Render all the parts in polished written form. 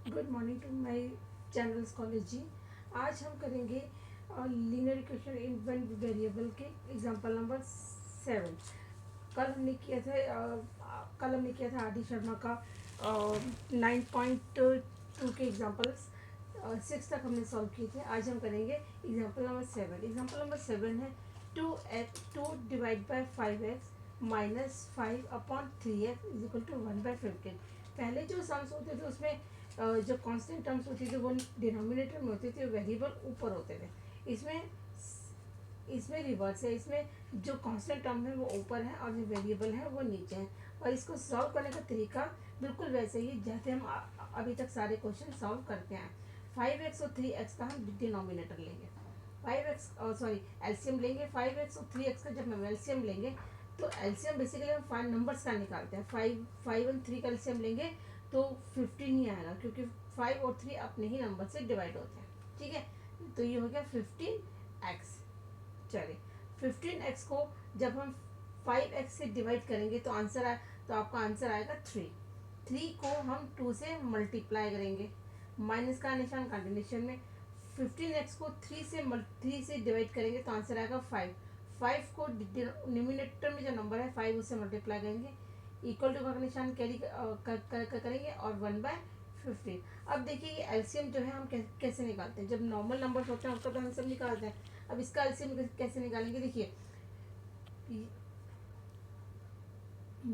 Good morning to my channel college. आज हम करेंगे linear equation in one variable के एग्जांपल नंबर 7। कल हमने किया था आदि शर्मा का 9.2 के एग्जांपल्स 6 तक हमने सॉल्व किए थे। आज हम करेंगे एग्जांपल नंबर 7। एग्जांपल नंबर 7 है 2 divide by 5x minus 5 upon 3x is equal to 1/15। पहले जो सम्स होते थे उसमें जो कांस्टेंट टर्म्स होती थी वो डिनोमिनेटर में होते थे, वेरिएबल ऊपर होते थे। इसमें इसमें रिवर्स है, इसमें जो कांस्टेंट टर्म है वो ऊपर है और जो वेरिएबल है वो नीचे है। और इसको सॉल्व करने का तरीका बिल्कुल वैसे ही जैसे हम अभी तक सारे क्वेश्चन सॉल्व करते हैं। 5x और 3x का हम डिनोमिनेटर लेंगे, 5x सॉरी एलसीएम लेंगे। 5x और 3x का जब हम एलसीएम लेंगे तो एलसीएम बेसिकली हम 5 नंबर्स का निकालते हैं। 5 और 3 का एलसीएम लेंगे तो 15 ही आएगा, क्योंकि 5 और 3 अपने ही नंबर से डिवाइड होते हैं। ठीक है, तो ये हो गया 15x। चलिए 15x को जब हम 5x से डिवाइड करेंगे तो आपका आंसर आएगा 3 को हम 2 से मल्टीप्लाई करेंगे, माइनस का निशान कॉन्टिन्यूशन में। 15x को 3 से डिवाइड करेंगे तो आंसर आएगा 5 को डिनोमिनेटर में जो नंबर है 5 उससे मल्टीप्लाई करेंगे, इक्वल टू का निशान कैरी करेंगे और 1/15। अब देखिए ये एलसीएम जो है हम कैसे निकालते हैं। जब नॉर्मल नंबर होते हैं उसका तो हम सब निकालते हैं। अब इसका एलसीएम कैसे निकालेंगे, देखिए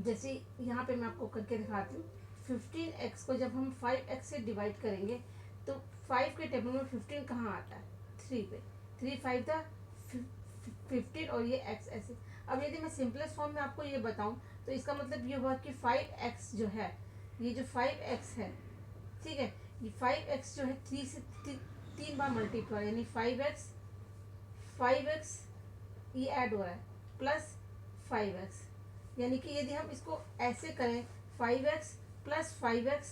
जैसे यहाँ पे मैं आपको करके दिखाती हूँ। 15x को जब हम 5x से डिवाइड करेंगे तो 5 के टेबल में 15 कहाँ आता है, 3 पे। 3 5 था 15 और ये x ऐसे। अब यदि मैं सिंपलेस्ट फॉर्म में आपको ये बताऊं तो इसका मतलब ये हुआ कि 5x जो है, ये जो 5x है, ठीक है, ये 5x जो है 3 से 3 बार मल्टीप्लाई, यानी 5x ये ऐड हो रहा है प्लस 5x। यानी कि यदि हम इसको ऐसे करें 5x plus 5x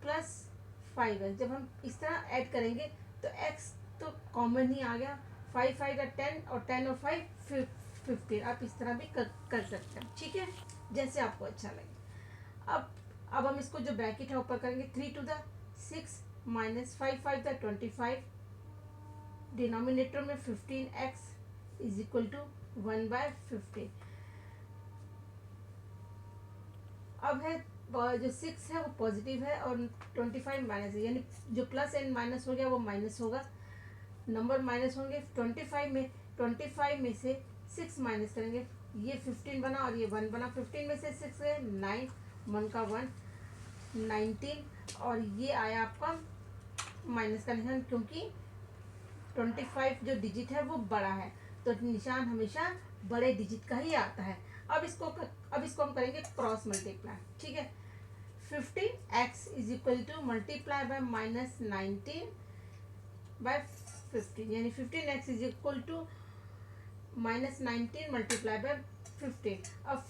plus 5x, जब हम इस तरह ऐड करेंगे तो x तो कॉमन ही आ गया। 5 5 का 10 और 10 और 5 15। आप इस तरह भी कर सकते हैं, ठीक है, जैसे आपको अच्छा लगे। अब हम इसको जो ब्रैकेट है ऊपर करेंगे, 3 two the 6 minus 5 5 the 25, denominator में 15x इज इक्वल टू 1/15। अब है जो 6 है वो पॉजिटिव है और 25 माइनस है, यानी जो प्लस एंड माइनस हो गया वो माइनस होगा, नंबर माइनस होंगे। 25 में से 6 माइनस करेंगे, ये 15 बना और ये 1 बना। 15 में से 6 है 9, 1 का 1 19, और ये आया आपका माइनस का निशान, क्योंकि 25 जो डिजिट है वो बड़ा है तो निशान हमेशा बड़े डिजिट का ही आता है। अब इसको हम करेंगे क्रॉस मल्टीप्लाई, ठीक है। 15x is equal to multiply by minus 19/15, यानी 15x is equal to minus 19 multiply by 15। अब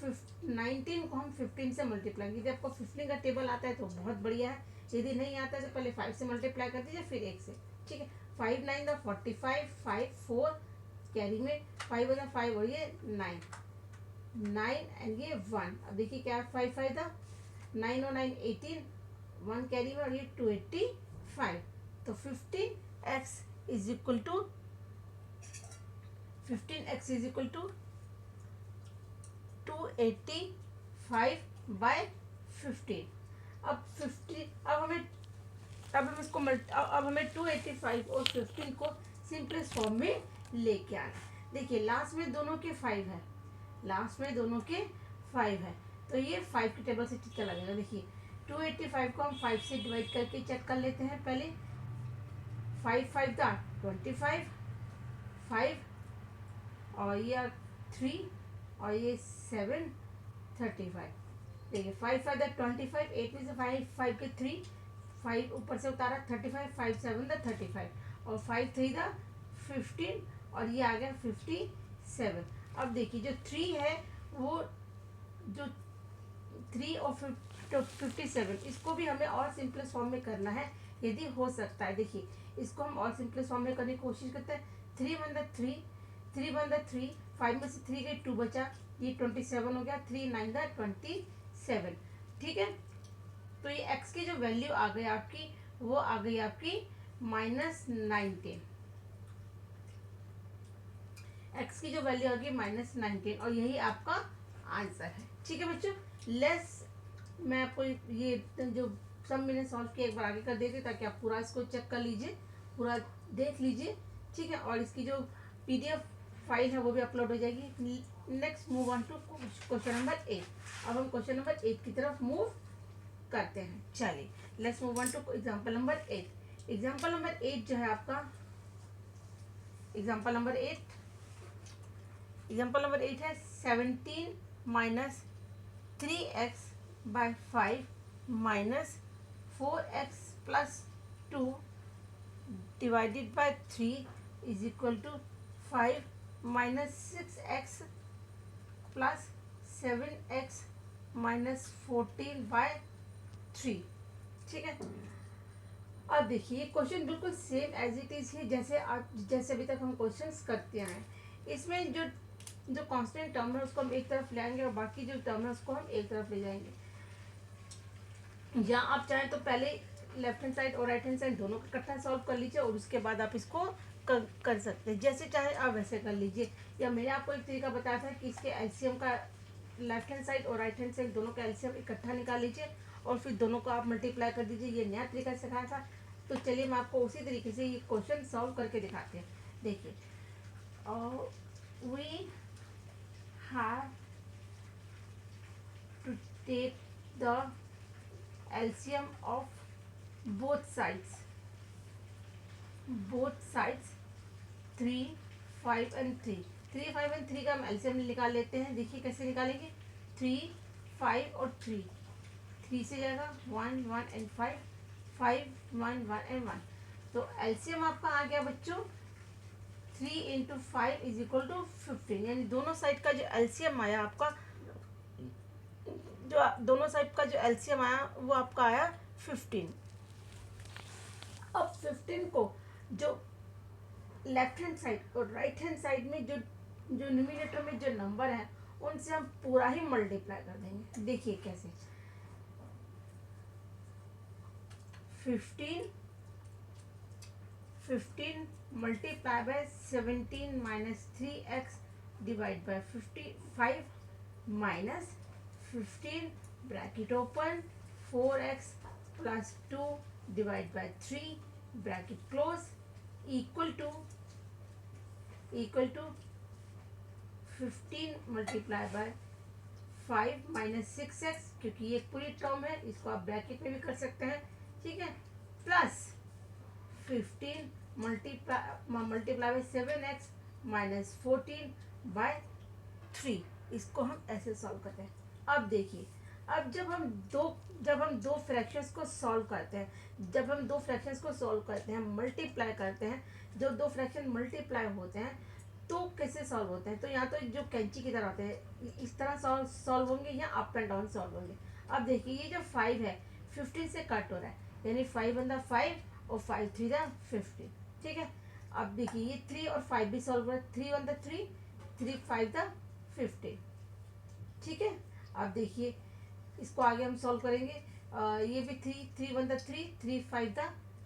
19 को हम 15 से मल्टीप्लाई, यदि आपको 15 का टेबल आता है तो बहुत बढ़िया है, यदि नहीं आता है तो पहले 5 से मल्टीप्लाई कर दीजिए फिर 1 से, ठीक है। 5 9 द 45, 5 4 कैरी में 5 वन 5 और ये 9 एंड ये 1। अब देखिए क्या 5 5 द 9 और 9 18, 1 कैरी में और ये 285। तो 15x इज इक्वल टू 285/15। अब हमें 285 और 15 को सिंपलेस्ट फॉर्म में लेके आना। देखिए लास्ट में दोनों के 5 है, तो ये 5 के टेबल से कितना लगेगा। देखिए 285 को हम 5 से डिवाइड करके चेक कर लेते हैं पहले। 5 5 का 25, 5 और ये 3 और ये 7 35। देखिए 5 5 द 25, 8 में से 5 5 के 3, 5 ऊपर से उतारा 35, 5 7 द 35 और 5 3 द 15 और ये आ गया 57। अब देखिए जो 3 है वो जो 3 और 57, इसको भी हमें और सिंपलेस्ट फॉर्म में करना है यदि हो सकता है। देखिए इसको हम और सिंपलेस्ट फॉर्म में करने की कोशिश करते हैं। 3 1 द 3, 3 1 द 3, 5 में से 3 गए 2 बचा, ये 27 हो गया। 3 9 द 27, ठीक है। तो ये x की जो वैल्यू आ गई आपकी वो आ गई आपकी -19। एक्स की जो वैल्यू आ गई -19 और यही आपका आंसर है। ठीक है बच्चों, लेस मैं आपको ये जो सब मैंने सॉल्व किया एक बार आगे कर देती ताकि आप पूरा इसको चेक कर लीजिए, पूरा देख लीजिए। ठीक है, और इसकी जो PDF फाइल है वो भी अपलोड हो जाएगी। Next move on to question number 8। अब हम क्वेश्चन नंबर 8 की तरफ मूव करते हैं। चलिए let's move on to example number 8। Example number 8 जो है आपका, एग्जाम्पल नंबर 8 है 17 minus 3x by 5 minus 4x plus 2 divided by 3 is equal to 5 minus 6x plus 7x minus 14 by 3। ठीक है, अब देखिए क्वेश्चन बिल्कुल सेम एज इट इज है जैसे अभी तक हम क्वेश्चंस करते हैं। इसमें जो कांस्टेंट टर्म है उसको हम एक तरफ ले आएंगे और बाकी जो टर्म है उसको हम एक तरफ ले जाएंगे। या आप चाहें तो पहले लेफ्ट हैंड साइड और राइट हैंड साइड दोनों का इकट्ठा सॉल्व कर लीजिए और उसके बाद आप इसको कर सकते हैं, जैसे चाहे आप वैसे कर लीजिए। या मैंने आपको एक तरीका बताया था कि इसके एलसीएम का लेफ्ट हैंड साइड और राइट हैंड साइड दोनों का एलसीएम इकट्ठा निकाल लीजिए और फिर दोनों को आप मल्टीप्लाई कर दीजिए। ये नया तरीका सिखाया था, तो चलिए मैं आपको उसी तरीके से ये क्वेश्चन सॉल्व करके दिखाते हैं। देखिए, we have to take the LCM of both sides 3, 5 and 3। 3, 5 and 3 का हम LCM निकाल लेते हैं। देखिए कैसे निकालेंगे, 3, 5 और 3, 3 से जाएगा 1, 1 and 5, 5, 1, 1 and 1। तो LCM आपका आ गया बच्चों 3 into 5 इज इक्वल टू 15। यानी दोनों साइड का जो LCM आया आपका, जो दोनों साइड का जो LCM आया वो आपका आया 15। अब 15 को जो लेफ्ट हैंड साइड और राइट हैंड साइड में जो न्यूमरेटर में जो नंबर है उनसे हम पूरा ही मल्टीप्लाई कर देंगे। देखिए कैसे, 15 multiply by 17 minus 3x divide by 55 minus 15 bracket open 4x plus 2 divide by 3 bracket close equal to 15 multiply by 5 minus 6x, क्योंकि ये पूरी टर्म है इसको आप ब्रैकेट में भी कर सकते हैं। ठीक है, plus 15 multiply by 7x minus 14 by 3। इसको हम ऐसे सॉल्व करते हैं। अब देखिए, अब जब हम दो फ्रैक्शंस को सॉल्व करते हैं, मल्टीप्लाई करते हैं, जो दो फ्रैक्शन मल्टीप्लाई होते हैं तो कैसे सॉल्व होते हैं, तो यहाँ तो जो कैंची की तरह होते हैं इस तरह सॉल्व होंगे या अप एंड डाउन सॉल्व होंगे। अब देखिए ये जो 5 है 15 से कट हो रहा है, यानी 5 1 5 और 5 3 15। ठीक है, अब देखिए ये 3 और 5 भी सॉल्व हो रहा है, 3 1 3, 3 5 15। ठीक है, अब देखिए इसको आगे हम सॉल्व करेंगे। ये भी 3 1 3, 3 5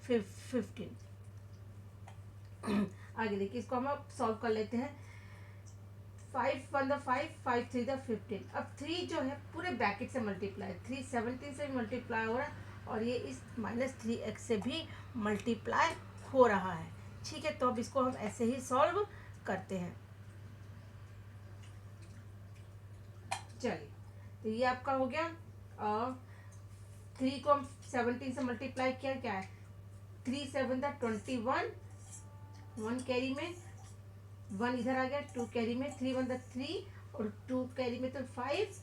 15। आगे देखिए इसको हम सॉल्व कर लेते हैं। 5 1 5, 5 3 15। अब 3 जो है पूरे ब्रैकेट से मल्टीप्लाई, 3 17 से भी मल्टीप्लाई हो रहा है और ये इस -3x से भी मल्टीप्लाई हो रहा है। ठीक है, तो अब इसको हम ऐसे ही सॉल्व करते हैं। चलिए, तो ये आपका हो गया। 3 को हम 17 से मल्टीप्लाई किया, क्या है 3 7 21, 1 कैरी में 1 इधर आ गया, 2 कैरी में 3 1 3 और 2 कैरी में तो 5,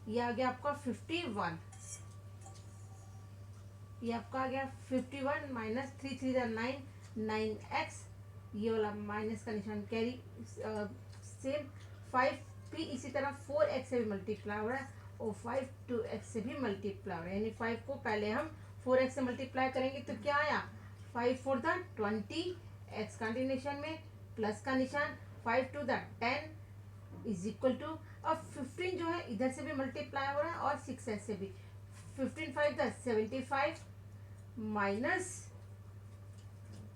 ये आ गया आपका 51। ये आपका आ गया 51 माइनस 3 3 9, 9x, ये वाला माइनस का निशान कैरी सेम। 5 भी इसी तरह 4x से भी मल्टीप्लाई हो रहा है और 5 2x से भी मल्टीप्लाई हो रहा है, यानी 5 को पहले हम 4x से मल्टीप्लाई करेंगे तो क्या आया 5 4 20, x का निशान में प्लस का निशान, 5 2 10 इज इक्वल टू। अब 15 जो है इधर से भी मल्टीप्लाई हो रहा है और 6x से भी, 15 5 75 माइनस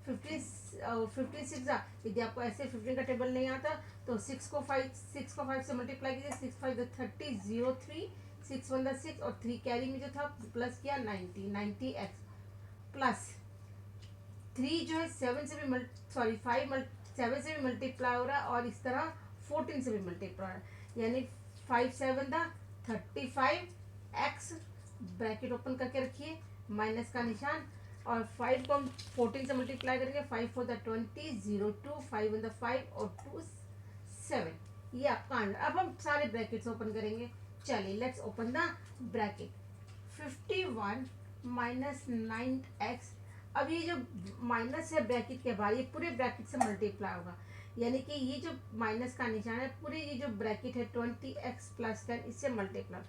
56। यदि आपको ऐसे 15 का टेबल नहीं आता तो 6 को 5 से मल्टीप्लाई कीजिए, 6 5 30, 03, 6 1 6 और 3 कैरी में जो था प्लस किया 90x प्लस 3 जो है 7 से भी 7 से भी मल्टीप्लाई हो रहा है और इस तरह 14 से भी मल्टीप्लाई हो रहा है, यानी 5 7 था 35x, ब्रैकेट ओपन करके रखिए, माइनस का निशान, और 5 को हम 14 से मल्टीप्लाई करेंगे, 5 4 20, 0 2, 5 1 5 और 2 7, ये आपका आंसर। अब हम सारे ब्रैकेट्स ओपन करेंगे, चलिए let's open the bracket. 51 minus 9x, अब ये जो माइनस है ब्रैकेट के बाद ये पूरे ब्रैकेट से मल्टीप्लाई होगा, यानी कि ये जो माइनस का निशान है पूरे ये जो ब्रैकेट है 20x प्लस 10 इससे मल्टीप्लाई।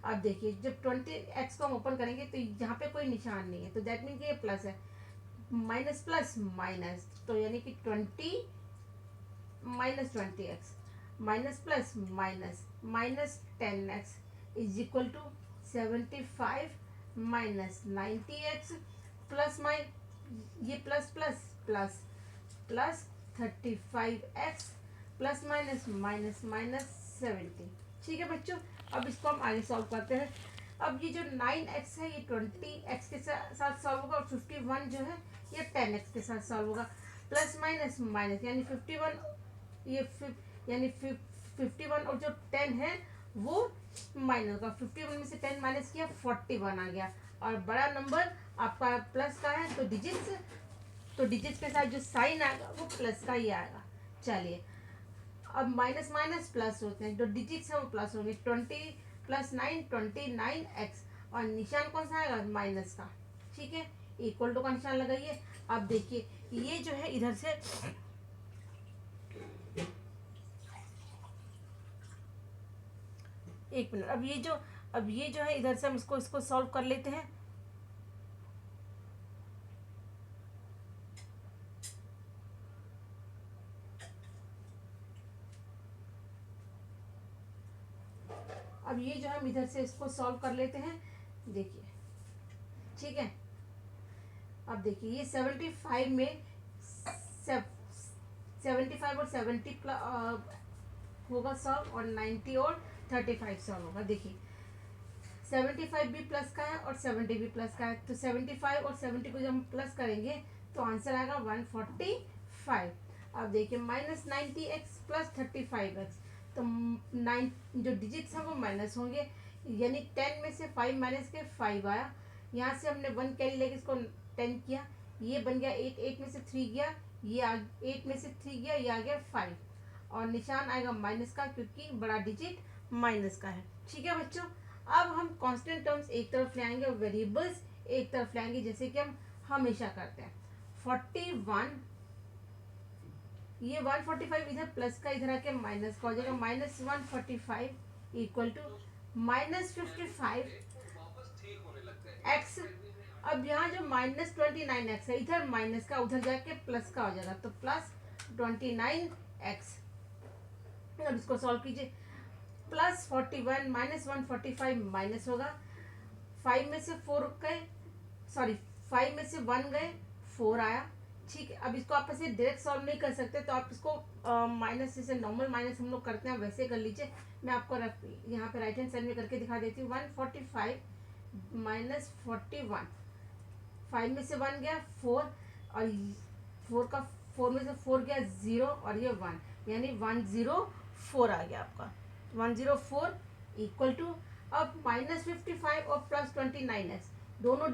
अब देखिए जब 20x को हम ओपन करेंगे तो यहाँ पे कोई निशान नहीं है, तो दैट मीन कि ये प्लस है, माइनस प्लस माइनस, तो यानी कि 20 minus 20x minus plus minus minus 10x is equal to 75 minus 90x plus ये plus plus plus plus 35x plus minus minus minus 70। ठीक है बच्चों, अब इसको हम आगे सॉल्व करते हैं। अब ये जो 9x है ये 20x के साथ सॉल्व होगा और 51 जो है ये 10x के साथ सॉल्व होगा, प्लस माइनस माइनस यानी 51 यानी 51 और जो 10 है वो माइनस का, 51 में से 10 माइनस किया 41 आ गया, और बड़ा नंबर आपका प्लस का है तो डिजिट्स के साथ जो साइन आएगा वो प्लस का ही आएगा। चलिए अब माइनस माइनस प्लस होते हैं, जो डिजिट्स है वो प्लस होंगे, 20 प्लस 9 29x, और निशान कौन सा आएगा माइनस का। ठीक है, इक्वल टू का निशान लगाइए। अब देखिए ये जो है इधर से एक मिनट, अब ये जो है इधर से हम इसको सॉल्व कर लेते हैं। अब ये जो हम इधर से इसको सॉल्व कर लेते हैं, देखिए ठीक है। अब देखिए ये 75 में 75 और 70 होगा सॉल्व, और 90 और 35 सॉल्व होगा। देखिए 75 भी प्लस का है और 70 भी प्लस का है, तो 75 और 70 को जब हम प्लस करेंगे तो आंसर आएगा 145। अब देखिए माइनस 90x प्लस 35x, तो 9 जो डिजिट्स हैं वो माइनस होंगे, यानी 10 में से 5 माइनस के 5 आया, यहाँ से हमने 1 कैरी लेके इसको 10 किया, ये बन गया 8, 8 में से 3 गया, ये 8 में से 3 गया, ये आ गया 5, और निशान आएगा माइनस का क्योंकि बड़ा डिजिट माइनस का है। ठीक है बच्चों, अब हम कांस्टेंट टर्म्स एक तरफ ले आएंगे और वेरिएबल्स एक तरफ ले आएंगे, जैसे कि हम हमेशा करते हैं। 41 ये 145 इधर प्लस का इधर आके माइनस का हो जाएगा, minus 145 equal to minus 55 x. अब यहाँ जो माइनस 29x है इधर माइनस का उधर जाके प्लस का हो जाएगा, तो प्लस 29x। अब इसको सॉल्व कीजिए, प्लस 41 माइनस 145 माइनस होगा, 5 में से 4 गए, सॉरी 5 में से 1 गए 4 आया। ठीक है, अब इसको आप ऐसे डायरेक्ट सॉल्व नहीं कर सकते, तो आप इसको माइनस जैसे नॉर्मल माइनस हम लोग करते हैं वैसे कर लीजिए। मैं आपको यहाँ पे राइट हैंड साइड में करके दिखा देती हूँ। 145 माइनस 41, 5 में से 1 गया 4, और 4 में से 4 गया 0, और ये 1, यानी 104 आ गया आपका, 104 इक्वल टू, अब माइनस 55 और प्लस 29x दोनों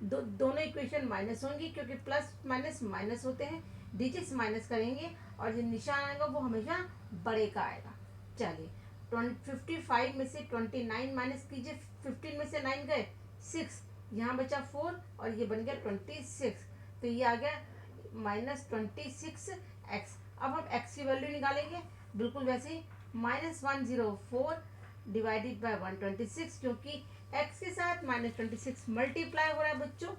दोनों इक्वेशन माइनस होंगी, क्योंकि प्लस माइनस माइनस होते हैं, डिजिट्स माइनस करेंगे और जो निशान आएगा वो हमेशा बड़े का आएगा। चलिए 55 में से 29 माइनस कीजिए, 15 में से 9 गए 6, यहाँ बचा 4 और ये बन गया 26, तो ये आ गया माइनस 26x। अब हम x की वैल्यू निकालेंगे बिल्कुल वैसे ही, माइनस 104 डिवाइडेड बाय 126, क्योंकि x के साथ माइनस 26 मल्टीप्लाई हो रहा है बच्चों,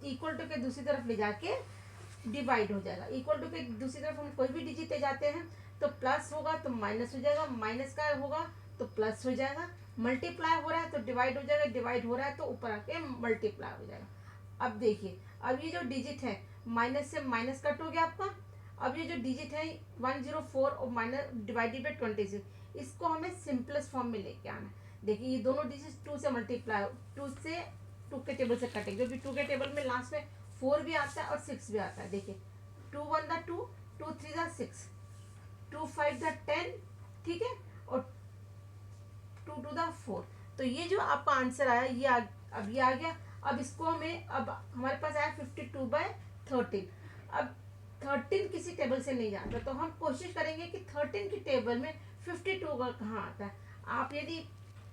इक्वल टू के दूसरी तरफ ले जाके डिवाइड हो जाएगा। इक्वल टू के दूसरी तरफ हम कोई भी डिजिट ले जाते हैं तो प्लस होगा तो माइनस हो जाएगा, माइनस का होगा तो प्लस हो जाएगा, मल्टीप्लाई हो रहा है तो डिवाइड हो जाएगा, डिवाइड हो रहा है तो ऊपर आके मल्टीप्लाई हो जाएगा। अब देखिए, अब ये जो डिजिट है माइनस से माइनस कट हो गया आपका। अब ये जो डिजिट है 104 और माइनस डिवाइडेड बाई 26, इसको हमें सिंपलेस्ट फॉर्म में लेके आना है। देखिए ये दोनों डिजिट 2 से मल्टीप्लाई, 2 के टेबल से कटेंगे, क्योंकि 2 के टेबल में लास्ट में 4 भी आता है और 6 भी आता है। देखिए 2 1 द 2, 2 3 द 6, 2 5 द 10, ठीक है, और 2 2 द 4। तो ये जो आपका आंसर आया ये अब ये आ गया। अब इसको हमें, अब हमारे पास आया 52/13। अब 13 किसी टेबल से नहीं जाता, तो हम कोशिश करेंगे कि 13 की टेबल में 52 का कहाँ आता है। आप यदि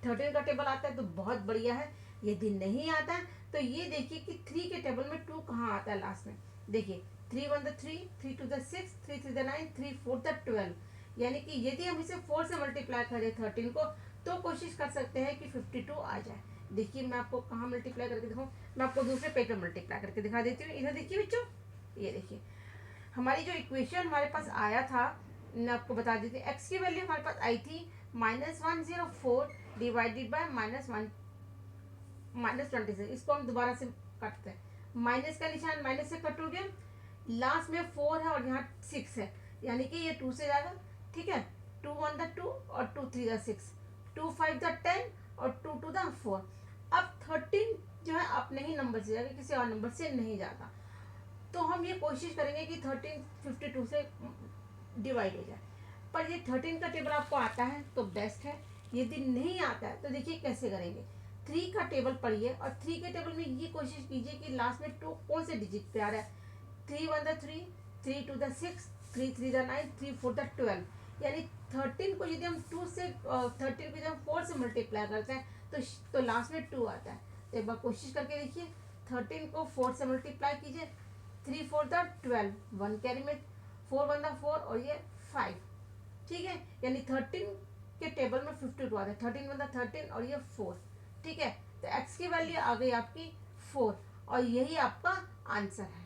13 का टेबल आता है तो बहुत बढ़िया है, यदि नहीं आता है तो ये देखिए कि 3 के टेबल में 2 कहाँ आता है लास्ट में। देखिए 3 1 द 3, 3 2 द 6, 3 3 द 9, 3 4 द 12। यानी कि यदि हम इसे 4 से मल्टीप्लाई करें 13 को, तो कोशिश कर सकते हैं कि 52 आ जाए। देखिए मैं आपको कहाँ मल्टीप्लाई करके दिखाऊँ, मैं आपको दूसरे पेज पर मल्टीप्लाई करके दिखा देती हूँ। इधर देखिए बच्चों, ये देखिए हमारी जो इक्वेशन हमारे पास आया था, मैं आपको बता देती हूँ। एक्स की वैल्यू हमारे पास आई थी -104 डिवाइडेड बाय -26। इसको हम दोबारा से काटते हैं, माइनस का निशान माइनस से कट हो गया, लास्ट में 4 है और यहाँ 6 है, यानी कि ये 2 से जाएगा, ठीक है। 2 1 द 2 और 2 3 द 6, 2 5 द 10 और 2 2 द 4। अब 13 जो है अपने ही नंबर से जाएगा, किसी और नंबर से नहीं जाता। तो हम ये कोशिश करेंगे कि 13 52 से डिवाइड हो जाए। पर ये 13 का टेबल आपको आता है तो बेस्ट है, यदि नहीं आता है तो देखिए कैसे करेंगे। 3 का टेबल पढ़िए और 3 के टेबल में ये कोशिश कीजिए कि लास्ट में 2 कौन से डिजिट पे आ रहा है। 3 1 द 3, 3 2 द 6, 3 3 द 9, 3 4 द 12। यानी 13 को यदि हम 2 से 13 को यदि हम 4 से मल्टीप्लाई करते हैं तो लास्ट में 2 आता है। तो एक बार कोशिश करके देखिए, 13 को 4 से मल्टीप्लाई कीजिए, 3 4 द 12, 1 कैरी में, 4 1 द 4 और ये 5, ठीक है। यानी 13 के टेबल में 52 आता है, 13 1 द 13 और ये 4, ठीक है। तो x की वैल्यू आ गई आपकी 4 और यही आपका आंसर है,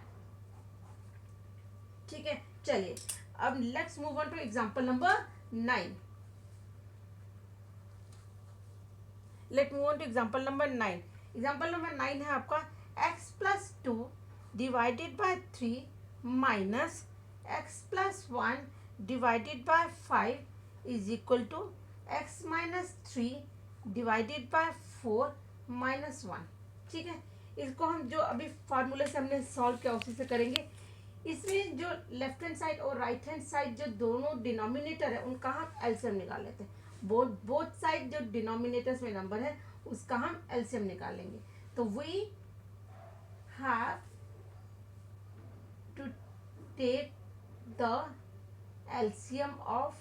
ठीक है। चलिए अब let's move on to example number 9। Let move on to example number 9। Example number 9 है आपका x plus 2 divided by 3 minus x plus 1 divided by 5 is equal to x minus 3 divided by 4 minus 1, ठीक है। इसको हम जो अभी फार्मूले से हमने सॉल्व किया उसी से करेंगे। इसमें जो लेफ्ट हैंड साइड और राइट हैंड साइड जो दोनों डिनोमिनेटर है उनका हम एलसीएम निकाल लेते हैं। बोथ साइड जो डिनोमिनेटर्स में नंबर है उसका हम एलसीएम निकालेंगे। तो we have to take the LCM of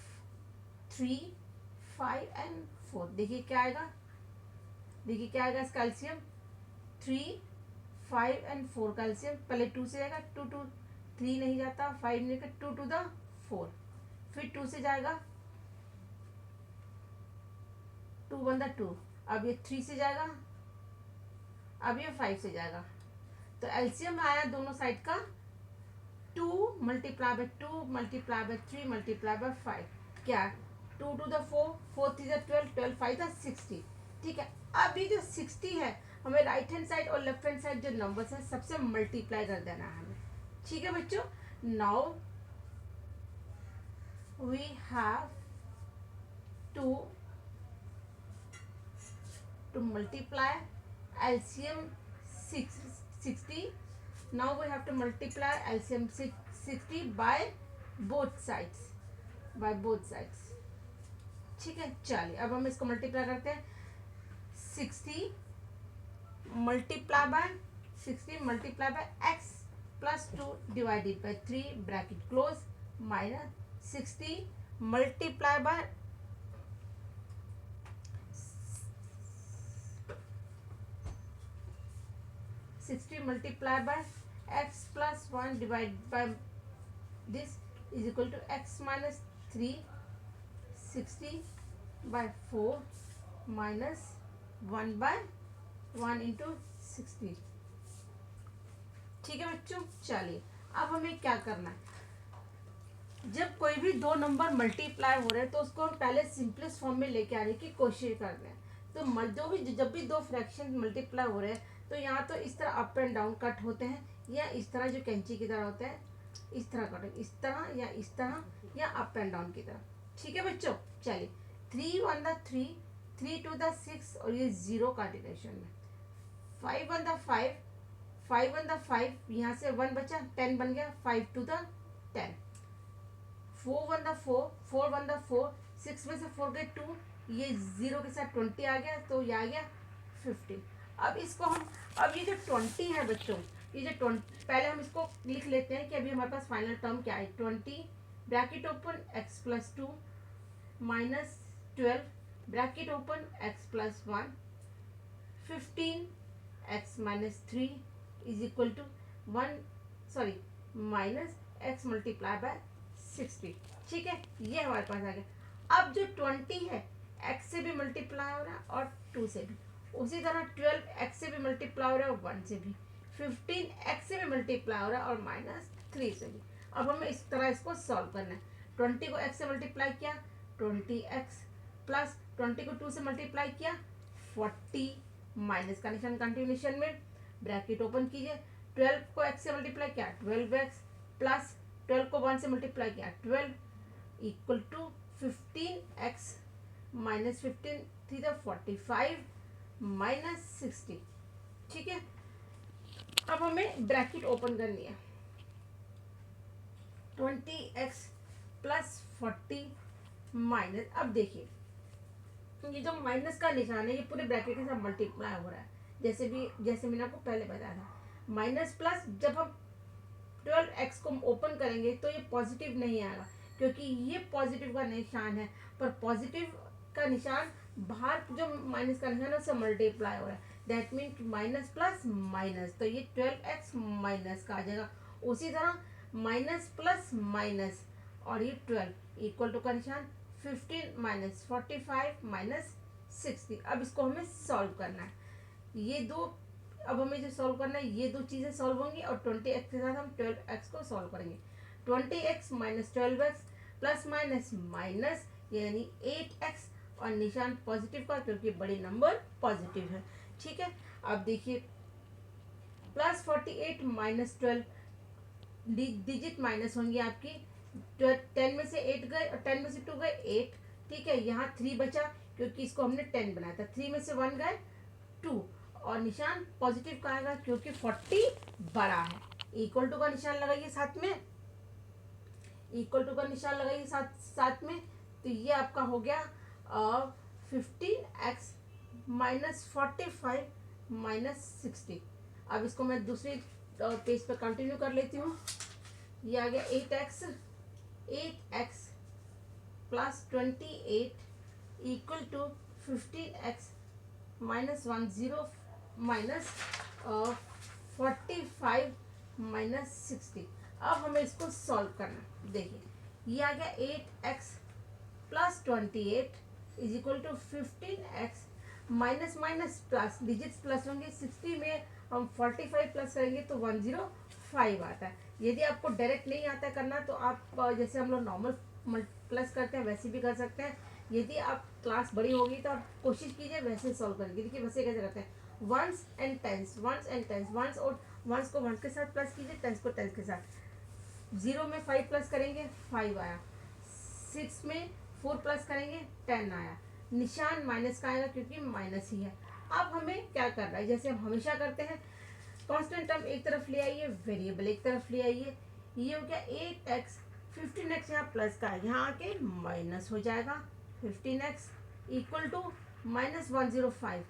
3 5 and 4। देखिए क्या आएगा, देखिए क्या आएगा इसका एलसीएम, 3 5 एंड 4 का एलसीएम। पहले 2 से जाएगा, 2 2 3 नहीं जाता, 5 नहीं जाता, 2 2 द 4, फिर 2 से जाएगा, 2 1 द 2, अब ये 3 से जाएगा, अब ये 5 से जाएगा। तो एलसीएम आया दोनों साइड का 2 multiply by 2 multiply by 3 multiply by 5, क्या 2 2 द 4, 4 3 द 12, 12 5 द 60, ठीक है। अब ये जो 60 है हमें राइट हैंड साइड और लेफ्ट हैंड साइड जो नंबर्स है सबसे मल्टीप्लाई कर देना है हमें, ठीक है बच्चों। Now we have to multiply LCM 60. Now we have to multiply LCM 60 by both sides, ठीक है। चलिए अब हम इसको मल्टीप्लाई करते हैं। 60 multiply by x plus 2 divided by 3 bracket close minus 60 multiply by 60 multiplied by x plus 1 divided by this is equal to x minus 3, 60 by 4 minus 1 by 1 into 60, ठीक है बच्चों। चलिए अब हमें क्या करना है, जब कोई भी दो नंबर मल्टीप्लाई हो रहे हैं तो उसको हम पहले सिंपलेस्ट फॉर्म में लेके आने की कोशिश कर रहे हैं। तो जब भी दो फ्रैक्शन मल्टीप्लाई हो रहे हैं तो यहाँ तो इस तरह अप एंड डाउन कट होते हैं, या इस तरह जो कैंची की तरह होते हैं इस तरह कट, इस तरह या इस तरह या अप एंड डाउन की तरह। ठीक है बच्चों, चलिए 3 1 द 3, 3 2 द 6 और ये 0 का डिरेक्शन में, 5 1 द 5, 5 1 द 5, यहाँ से 1 बचा 10 बन गया, 5 2 द 10, 4 1 द 4, 4 1 द 4, 6 में से 4 गए 2, ये 0 के साथ 20 आ गया तो ये आ गया 15। अब इसको हम, अब ये जो 20 है बच्चों, ये जो 20, पहले हम इसको लिख लेते हैं कि अभी हमारे पास फाइनल टर्म क्या है। 20 bracket open x plus 2 minus 12 bracket open x plus 1, 15 x minus 3 is equal to 1, sorry minus x multiply by 60। ठीक है, ये हमारे पास आ गया। अब जो 20 है x से भी मल्टीप्लाई हो रहा है और 2 से भी, उसी तरह 12 x से भी मल्टीप्लाई हो रहा है और 1 से भी, 15 x से भी मल्टीप्लाई हो रहा है और माइनस 3 से भी। अब हमें इस तरह इसको सॉल्व करना है। 20 को x से मल्टीप्लाई किया 20x, प्लस 20 को 2 से मल्टीप्लाई किया 40, माइनस का निशान कंटिन्यूशन में, ब्रैकेट ओपन कीजिए। 12 को x से मल्टीप्लाई किया 12x, प्लस 12 को 1 से मल्टीप्लाई किया 12 equal to 15x minus 15 three the 45 minus 60। ठीक है, अब हमें ब्रैकेट ओपन करनी है। 20x प्लस 40 माइनस, अब देखिए ये जो माइनस का निशान है ये पूरे ब्रैकेट के साथ मल्टीप्लाई हो रहा है, जैसे मैंने आपको पहले बताया था। माइनस प्लस, जब हम 12x को ओपन करेंगे तो ये पॉजिटिव नहीं आएगा क्योंकि ये पॉजिटिव का निशान है, पर पॉजिटिव का निशान बाहर जो माइनस का निशान है उससे मल्टीप्लाई हो रहा है, that mean minus plus minus, तो ये 12x माइनस का आ जाएगा। उसी तरह माइनस प्लस माइनस और ये 12 इक्वल टू का निशान 15 माइनस 45 माइनस 60। अब इसको हमें सॉल्व करना है, ये दो, अब हमें जो सॉल्व करना है ये दो चीज़ें सॉल्व होंगी और 20x के साथ हम 12x को सॉल्व करेंगे। 20x minus 12x plus minus minus यानी 8x और निशान पॉजिटिव का क्योंकि बड़े नंबर पॉजिटिव है। ठीक है, अब देखिए प्लस 48 माइनस 12, डिजिट माइनस होंगी आपकी, 10 में से 8 गए और 10 में से 2 गए 8। ठीक है, यहाँ 3 बचा क्योंकि इसको हमने 10 बनाया था, 3 में से 1 गए 2 और निशान पॉजिटिव का आएगा क्योंकि 40 बड़ा है। इक्वल टू का निशान लगाइए साथ में, इक्वल टू का निशान लगाइए साथ में, तो ये आपका हो गया 15x माइनस 45 माइनस 60। अब इसको मैं दूसरे पेज पे कंटिन्यू कर लेती हूँ। ये आ गया 8x plus 28 equal to 15x minus 10 minus 45 minus 60। अब हमें इसको सॉल्व करना। देखिए ये आ गया 8x plus 28 is equal to 15x minus minus plus, digits plus होंगे, 60 में हम 45 प्लस करेंगे तो 105 आता है। यदि आपको डायरेक्ट नहीं आता करना तो आप जैसे हम लोग नॉर्मल प्लस करते हैं वैसे भी कर सकते हैं। यदि आप क्लास बड़ी होगी तो आप कोशिश कीजिए वैसे सॉल्व करेंगे। देखिए वैसे कैसे करते हैं, ones and tens, ones and tens, ones और वंस को वंस के साथ प्लस कीजिए, टेंस को टेंस के साथ। 0 में 5 प्लस करेंगे 5 आया, 6 में 4 प्लस करेंगे 10 आया, निशान माइनस का आएगा क्योंकि माइनस ही है। अब हमें क्या करना है, जैसे हम हमेशा करते हैं, कांस्टेंट टर्म एक तरफ ले आइए, वेरिएबल एक तरफ ले आइए। ये हो गया 8x, 15x यहाँ प्लस का है, यहाँ आके माइनस हो जाएगा 15x इक्वल टू माइनस 105।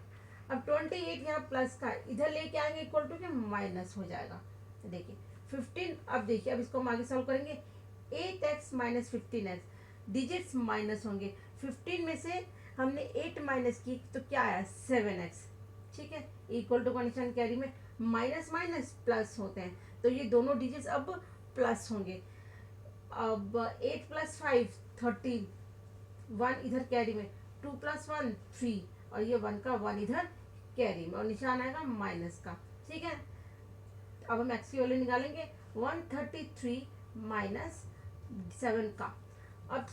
अब 28 यहाँ प्लस का है, इधर लेके आएंगे इक्वल टू के माइनस हो जाएगा। देखिए 15, अब देखिए अब इसको हम आगे सॉल्व करेंगे। 8x minus 15x, digits minus होंगे, 15 में से हमने 8 माइनस की तो क्या आया 7x। ठीक है, इक्वल टू का निशान कैरी में, माइनस माइनस प्लस होते हैं तो ये दोनों डिजिट्स अब प्लस होंगे। अब 8 प्लस 5 13, 1 इधर कैरी में, 2 प्लस 1 3 और ये 1 का 1 इधर कैरी में और निशान आएगा माइनस का। ठीक है, अब हम एक्स की वैल्यू निकालेंगे 133 माइनस 7 का। अब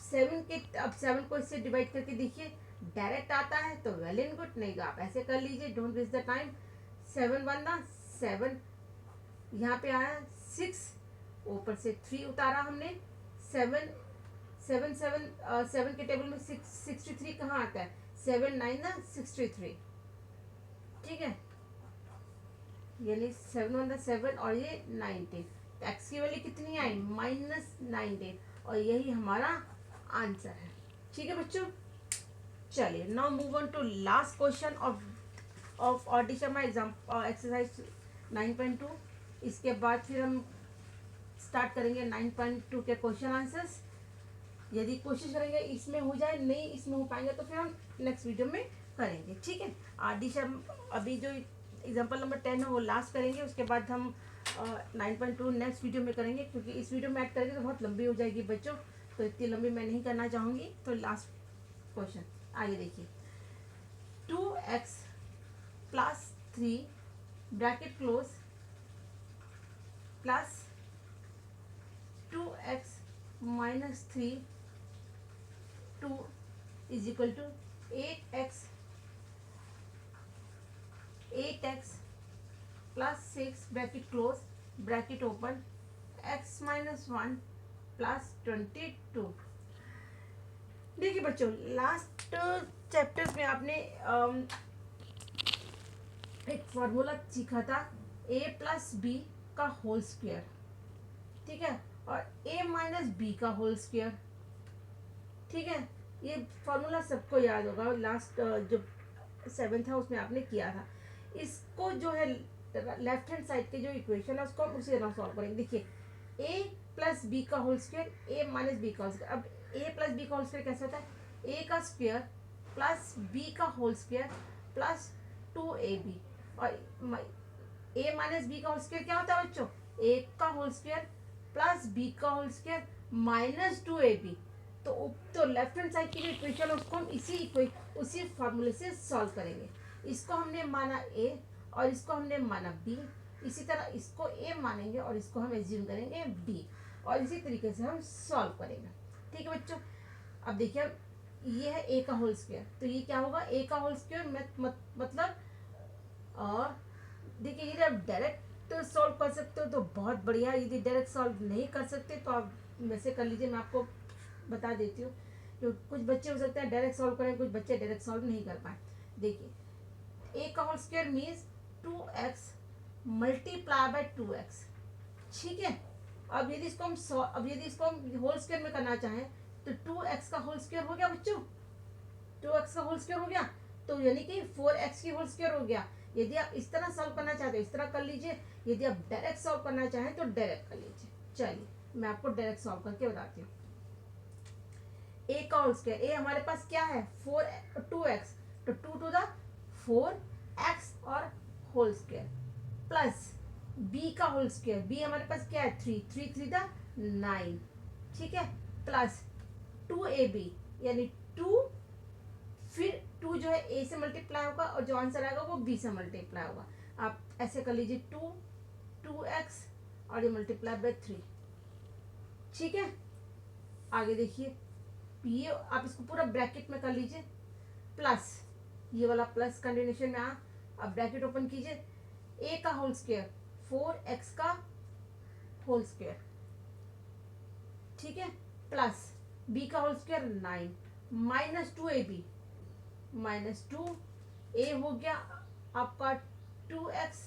7 को इससे डिवाइड करके देखिए, डायरेक्ट आता है तो वेल एंड गुड, नहीं तो आप ऐसे कर लीजिए, don't waste the time. 7 one ना 7, यहाँ पे आया 6, ऊपर से 3 उतारा हमने। 7 7 7 7 के टेबल में 63 कहाँ आता है? 7 9 ना 63, ठीक है, यानी 7 वन 7 और ये 19। एक्स की वैल्यू कितनी आई? -19, और यही हमारा आंसर है। ठीक है बच्चों, चलिए now move on to last question of R D Sharma exam exercise 9.2। इसके बाद फिर हम स्टार्ट करेंगे 9.2 के क्वेश्चन आंसर्स। यदि कोशिश करेंगे इसमें हो जाए, नहीं इसमें हो पाएंगे तो फिर हम नेक्स्ट वीडियो में करेंगे। ठीक है, ऑडी शर्मा अभी जो एग्जाम्पल नंबर 10 है वो लास्ट करेंगे, उसके बाद हम 9.2 नेक्स्ट वीडियो में करेंगे, क्योंकि इस वीडियो में ऐड करेंगे तो बहुत लंबी हो जाएगी बच्चों, तो इतनी लंबी मैं नहीं करना चाहूँगी। तो लास्ट क्वेश्चन आगे देखिए, 2x plus 3 bracket close plus 2x minus 3 2 is equal to 8x plus 6 bracket close bracket open x minus 1 plus 22। देखिए बच्चों, लास्ट चैप्टर में आपने एक फॉर्मूला सीखा था a प्लस बी का होल स्क्वायर, ठीक है, और a माइनस बी का होल स्क्वायर। ठीक है, ये फॉर्मूला सबको याद होगा, लास्ट जो 7th था उसमें आपने किया था। इसको जो है लेफ्ट हैंड साइड के जो इक्वेशन है उसको हम उसी तरह सॉल्व करेंगे। देखिए, a प्लस बी का whole square, a minus B का होल स्क्वायर। अब a प्लस बी का होल स्क्वायर कैसे होता है? a का स्क्वायर प्लस b का होल स्क्वायर प्लस 2ab, और a माइनस बी का होल स्क्वायर क्या होता है बच्चों? a का होल स्क्वायर प्लस b का होल स्क्वायर माइनस 2ab। तो लेफ्ट हैंड साइड की जो इक्वेशन है उसको हम उसी फार्मूले से सॉल्व करेंगे। इसको हमने माना a और इसको हमने माना b, इसी तरह इसको a मानेंगे और इसको हम एज्यूम करेंगे b, और इसी तरीके से हम सॉल्व करेंगे। ठीक है बच्चों, अब देखिए, ये है a का होल स्क्वायर, तो ये क्या होगा? a का होल स्क्वायर मतलब, और देखिए ये जब डायरेक्ट सॉल्व कर सकते हो तो बहुत बढ़िया, यदि डायरेक्ट सॉल्व नहीं कर सकते तो आप वैसे कर लीजिए, मैं आपको बता देती हूँ। तो कुछ बच्चे हो सकते हैं डायरेक्ट सॉल्व करें, कुछ बच्चे डायरेक्ट सॉल्व नहीं कर पाए। देखिए, a का whole square means 2x multiply by 2x, ठीक है। अब यदि इसको हम होल स्क्वायर में करना चाहें तो 2x का होल स्क्वायर हो गया बच्चों, 2x का होल स्क्वायर हो गया, तो यानी कि 4x की होल स्क्वायर हो गया। यदि आप इस तरह सॉल्व करना चाहते हो इस तरह कर लीजिए, यदि आप डायरेक्ट सॉल्व करना चाहें तो डायरेक्ट कर लीजिए। चलिए मैं आपको डायरेक्ट सॉल्व करके बताती हूँ। a का होल स्क्वायर, a हमारे पास क्या है? 2x, तो 2 टू द 4x और होल स्क्वायर प्लस b का होल स्क्वायर, b हमारे पास क्या है? 3 3 द 9, ठीक है, प्लस 2ab, यानी 2, फिर 2 जो है a से मल्टीप्लाई होगा और जो आंसर आएगा वो b से मल्टीप्लाई होगा। आप ऐसे कर लीजिए, 2x और ये मल्टीप्लाई बाय 3, ठीक है। आगे देखिए, ये आप इसको पूरा ब्रैकेट में कर लीजिए, प्लस ये वाला प्लस कंटिन्यूशन में अब ब्रैकेट ओपन कीजिए, a का होल स्क्वायर 4x का होल स्क्वायर, ठीक है, प्लस b का whole square 9 minus 2ab, minus 2a हो गया आपका 2x,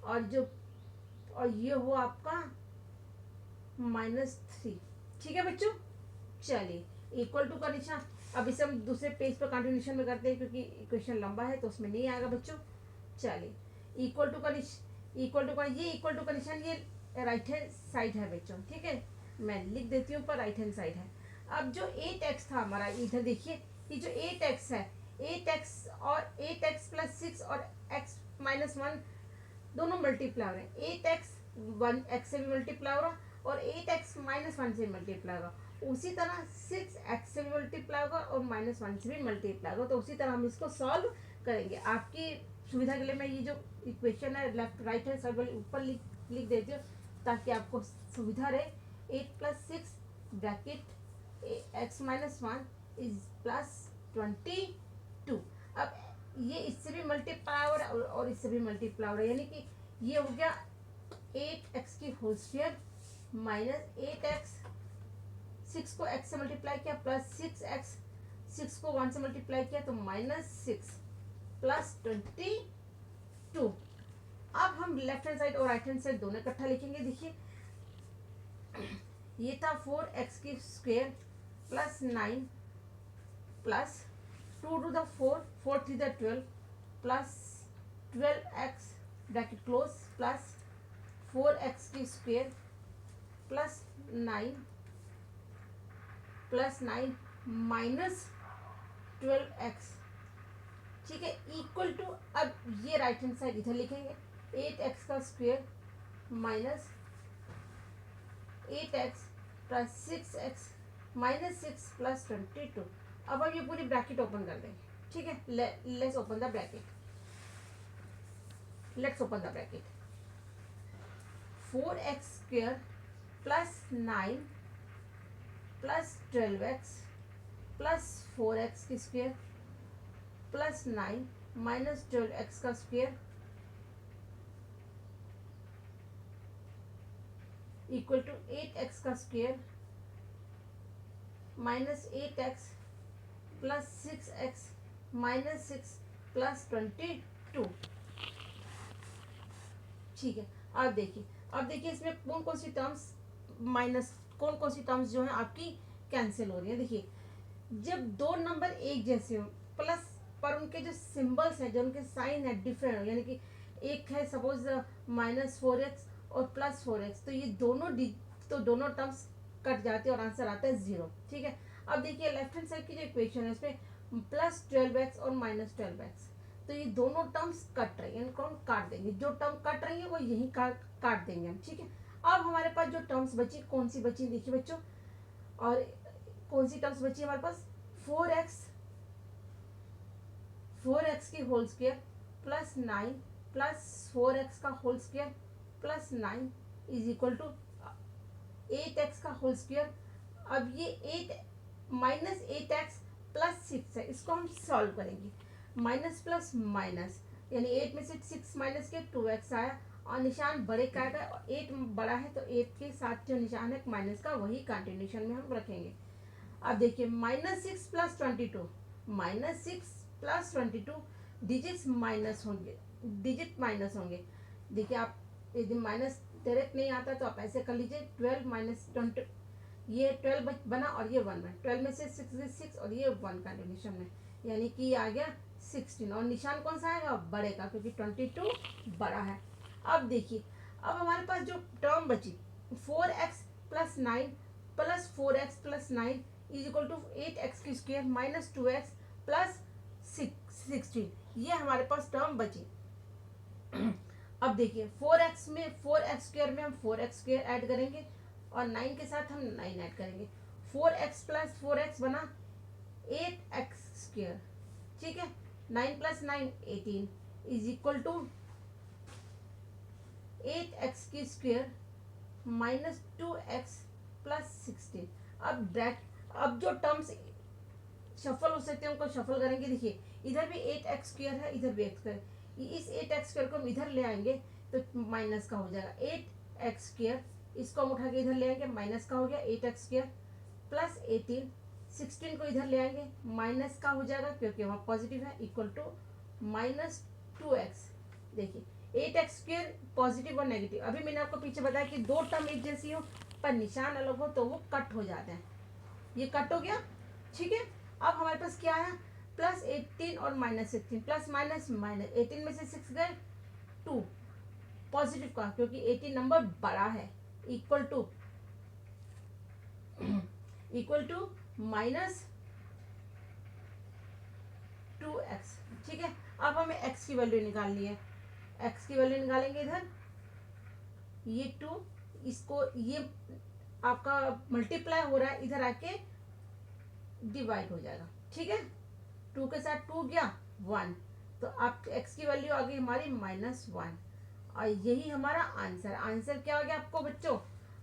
और ये हो आपका -3, ठीक है बच्चों। चलिए, इक्वल टू का निशान, अब इसे हम दूसरे पेज पर कंटिन्यूशन में करते हैं क्योंकि इक्वेशन लंबा है तो उसमें नहीं आएगा बच्चों। चलिए, इक्वल टू का निशान ये राइट हैंड साइड है बच्चों, ठीक है, मैं लिख देती हूँ पर राइट हैंड साइड है। अब जो 8x था हमारा, इधर देखिए, ये जो 8x है, 8x प्लस 6 और x माइनस 1 दोनों मल्टीप्लाई हो रहे हैं। 8x 1x से भी मल्टीप्लाई हो रहा और 8x माइनस 1 से मल्टीप्लाई होगा, उसी तरह 6x से भी मल्टीप्लाई होगा और -1 से भी मल्टीप्लाई होगा। तो उसी तरह हम इसको सॉल्व करेंगे। आपकी सुविधा के लिए मैं ये जो इक्वेशन है लेफ्ट राइट हैंड साइड वाली ऊपर लिख देती हूँ ताकि आपको सुविधा रहे। 8 plus 6 bracket x minus 1 is plus 22। अब ये इससे भी मल्टीप्लाई हो रहा है और इससे भी मल्टीप्लाई हो रहा है, यानी कि ये हो गया 8x की होल स्क्वायर माइनस 8x, 6 को x से मल्टीप्लाई किया प्लस 6x, 6 को 1 से मल्टीप्लाई किया तो -6 प्लस 22। अब हम लेफ्ट हैंड साइड और राइट हैंड साइड दोनों इकट्ठा लिखेंगे। देखिए ये था 4x की square plus 9 plus 2 two the 4, 4 3 the 12 plus 12x bracket close plus 4x की स्क्वायर प्लस 9 माइनस 12x, ठीक है, इक्वल टू, अब ये राइट हैंड साइड इधर लिखेंगे 8x का square minus 8x plus 6x minus 6 plus 22। अब हम ये पूरी ब्रैकेट ओपन कर देंगे, ठीक है। Let's open the bracket, 4x square plus 9 plus 12x plus 4x की स्क्वायर प्लस 9 माइनस 12x का स्क्वायर इक्वल टू 8x का square minus 8x plus 6x minus 6 plus 22, ठीक है। अब देखिए इसमें कौन सी टर्म्स माइनस, कौन सी टर्म्स जो है आपकी कैंसिल हो रही है। देखिए जब दो नंबर एक जैसे हो प्लस पर उनके जो सिंबल्स हैं, जो उनके साइन है डिफरेंट हो, यानी कि एक है सपोज -4x और प्लस 4x, तो ये दोनों टर्म्स कट जाते हैं और आंसर आता है 0, ठीक है। अब देखिए लेफ्ट हैंड साइड की जो इक्वेशन है इसमें प्लस 12x और माइनस 12x, तो ये दोनों टर्म्स कट रही है, इनको हम काट देंगे, जो टर्म कट रही है वो यही काट देंगे हम, ठीक है। अब हमारे पास जो टर्म्स बची, कौन सी बची देखिए बच्चों, और कौन सी टर्म्स बची हमारे पास, 4x की whole square plus 9 plus 4x का whole square plus 9 is equal to 8x का होल स्क्वायर। अब ये 8 माइनस 8x प्लस 6 है, इसको हम सॉल्व करेंगे, माइनस प्लस माइनस, यानी 8 में से 6 माइनस के 2x आया और निशान बड़े का आएगा, 8 बड़ा है तो 8 के साथ जो निशान है माइनस का वही कंटिन्यूशन में हम रखेंगे। अब देखिए -6 प्लस 22, -6 प्लस 22 डिजिट माइनस होंगे। देखिए आप यदि माइनस डायरेक्ट नहीं आता तो आप ऐसे कर लीजिए, 12 माइनस 20, ये 12 बना और ये 1 बना, 12 में से 6 और ये 1 कंटिन्यूशन में, यानी कि ये आ गया 16 और निशान कौन सा आएगा, बड़े का, क्योंकि 22 बड़ा है। अब देखिए अब हमारे पास जो टर्म बची 4x plus 9 plus 4x plus 9 is equal to 8x की स्क्वायर माइनस 2x प्लस 16, ये हमारे पास टर्म बची। अब देखिए 4x स्क्वायर में हम 4x स्क्वायर ऐड करेंगे और 9 के साथ हम 9 ऐड करेंगे, 4x प्लस 4x बना 8x स्क्वायर, ठीक है, 9 plus 9 18 is equal to 8x की स्क्वायर माइनस 2x प्लस 16। अब जो टर्म्स शफल हो सकते हैं उनको शफल करेंगे। देखिए इधर भी 8x स्क्वायर है, इधर भी x स्क्वायर, इस 8x स्क्वायर को हम इधर ले आएंगे तो माइनस का हो जाएगा 8x स्क्वायर, इसको हम उठा के इधर ले आएंगे, माइनस का हो गया 8x स्क्वायर प्लस 18, 16 को इधर ले आएंगे, माइनस का हो जाएगा क्योंकि वहाँ पॉजिटिव है, इक्वल टू माइनस 2x। देखिए 8x स्क्वायर पॉजिटिव और नेगेटिव, अभी मैंने आपको पीछे बताया कि दो टर्म एक जैसी हो पर निशान अलग हो तो वो कट हो जाते हैं, ये कट हो गया, ठीक है। अब हमारे पास क्या आया, प्लस 18 और माइनस 16, प्लस माइनस माइनस, 18 में से 6 गए 2 पॉजिटिव का, क्योंकि 18 नंबर बड़ा है, इक्वल टू माइनस 2x, ठीक है। अब हमें x की वैल्यू निकालनी है, x की वैल्यू निकालेंगे इधर, ये 2, इसको ये आपका मल्टीप्लाई हो रहा है, इधर आके डिवाइड हो जाएगा, ठीक है, 2 के साथ 2 गया 1, तो आप x की वैल्यू आ गई हमारी -1 और यही हमारा आंसर क्या हो गया आपको बच्चों,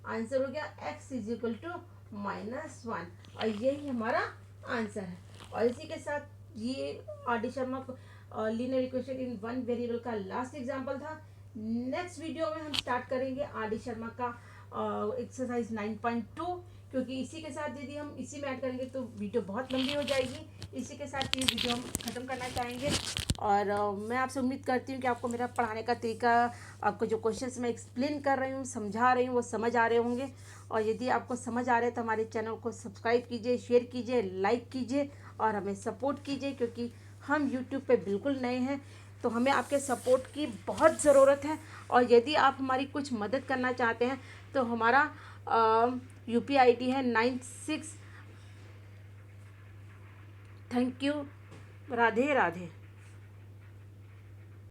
आंसर हो गया x इज इक्वल टू -1 और यही हमारा आंसर है। और इसी के साथ ये R D Sharma linear equation in one variable का लास्ट एग्जांपल था। नेक्स्ट वीडियो में हम स्टार्ट करेंगे आर डी शर्मा का एक्सरसाइज 9.2, क्योंकि इसी के साथ यदि हम इसी में ऐड करेंगे तो वीडियो बहुत लंबी हो जाएगी। इसी के साथ ये वीडियो हम ख़त्म करना चाहेंगे। और मैं आपसे उम्मीद करती हूँ कि आपको मेरा पढ़ाने का तरीका, आपको जो क्वेश्चंस मैं एक्सप्लेन कर रही हूँ, समझा रही हूँ, वो समझ आ रहे होंगे। और यदि आपको समझ आ रहे हैं तो हमारे चैनल को सब्सक्राइब कीजिए, शेयर कीजिए, लाइक कीजिए और हमें सपोर्ट कीजिए, क्योंकि हम यूट्यूब पे बिल्कुल नए हैं तो हमें आपके सपोर्ट की बहुत ज़रूरत है। और यदि आप हमारी कुछ मदद करना चाहते हैं तो हमारा UPI ID है 96। Thank you. राधे राधे।